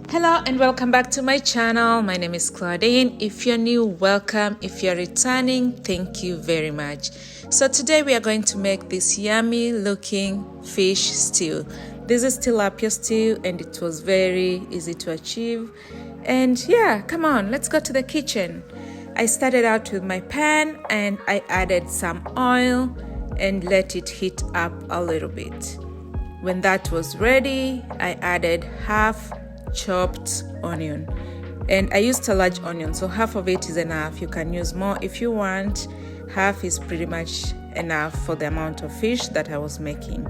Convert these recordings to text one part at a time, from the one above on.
Hello and welcome back to my channel. My name is Claudine. If you're new, welcome. If you're returning, thank you very much. So today we are going to make this yummy looking fish stew. This is tilapia stew and it was very easy to achieve. And yeah, come on, let's go to the kitchen. I started out with my pan and I added some oil and let it heat up a little bit. When that was ready, I added half chopped onion, and I used a large onion, so half of it is enough. You can use more if you want. Half is pretty much enough for the amount of fish that I was making,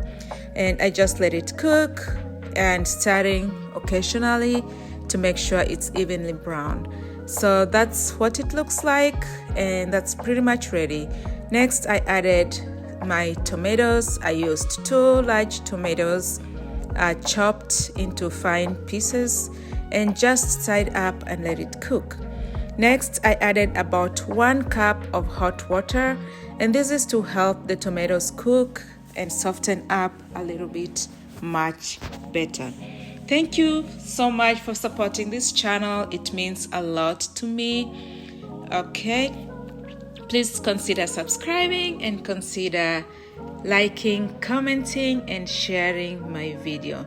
and I just let it cook and stirring occasionally to make sure it's evenly browned. So that's what it looks like, and that's pretty much ready. Next, I added my tomatoes. I used 2 large tomatoes chopped into fine pieces and just stirred up and let it cook. Next, I added about 1 cup of hot water, and this is to help the tomatoes cook and soften up a little bit much better. Thank you so much for supporting this channel. It means a lot to me. Okay, please consider subscribing and consider liking, commenting, and sharing my video.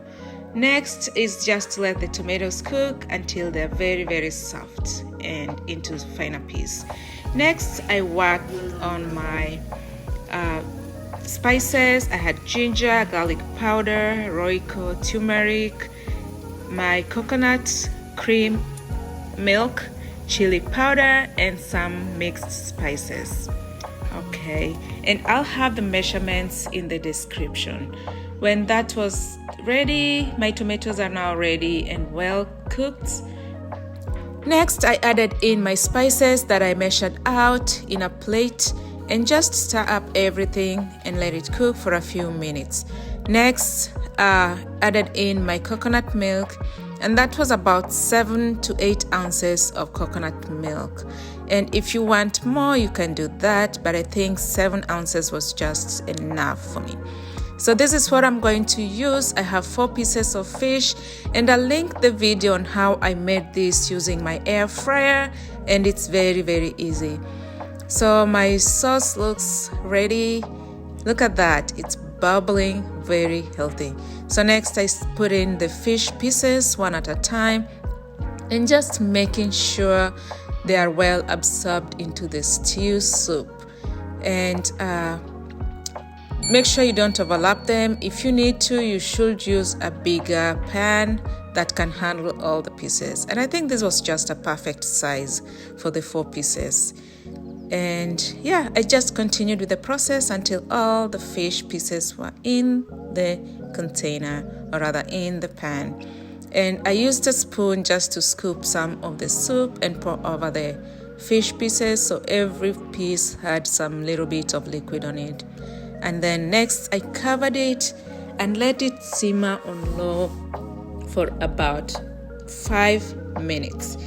Next is just to let the tomatoes cook until they're very soft and into finer piece. Next, I worked on my spices. I had ginger, garlic powder, roiko, turmeric, my coconut cream milk, chili powder, and some mixed spices. Okay, and I'll have the measurements in the description. When that was ready, my tomatoes are now ready and well cooked. Next, I added in my spices that I measured out in a plate and just stir up everything and let it cook for a few minutes. Next, added in my coconut milk, and that was about 7 to 8 ounces of coconut milk. And if you want more, you can do that, but I think 7 ounces was just enough for me. So this is what I'm going to use. I have 4 pieces of fish, and I'll link the video on how I made this using my air fryer, and it's very easy. So my sauce looks ready. Look at that, it's bubbling, very healthy. So next I put in the fish pieces one at a time and just making sure they are well absorbed into the stew soup. And make sure you don't overlap them. If you need to, you should use a bigger pan that can handle all the pieces. And I think this was just a perfect size for the 4 pieces. And yeah, I just continued with the process until all the fish pieces were in the container, or rather in the pan. And I used a spoon just to scoop some of the soup and pour over the fish pieces, so every piece had some little bit of liquid on it. And then next I covered it and let it simmer on low for about 5 minutes.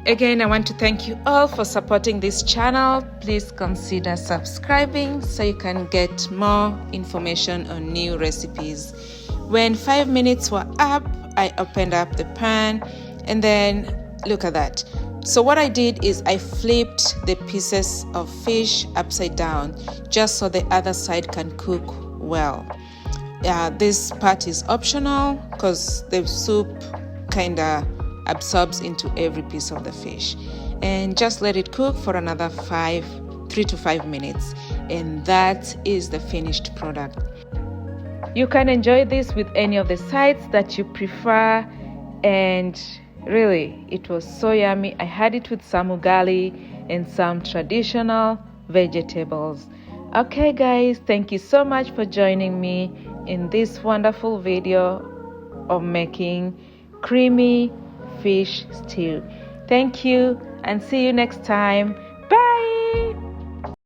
Again, I want to thank you all for supporting this channel. Please consider subscribing so you can get more information on new recipes. When 5 minutes were up, I opened up the pan, and then look at that. So what I did is I flipped the pieces of fish upside down just so the other side can cook well. This part is optional because the soup kind of absorbs into every piece of the fish. And just let it cook for another 3 to 5 minutes, and that is the finished product. You can enjoy this with any of the sides that you prefer, and really it was so yummy. I had it with some ugali and some traditional vegetables. Okay guys, thank you so much for joining me in this wonderful video of making creamy fish stew. Thank you, and see you next time.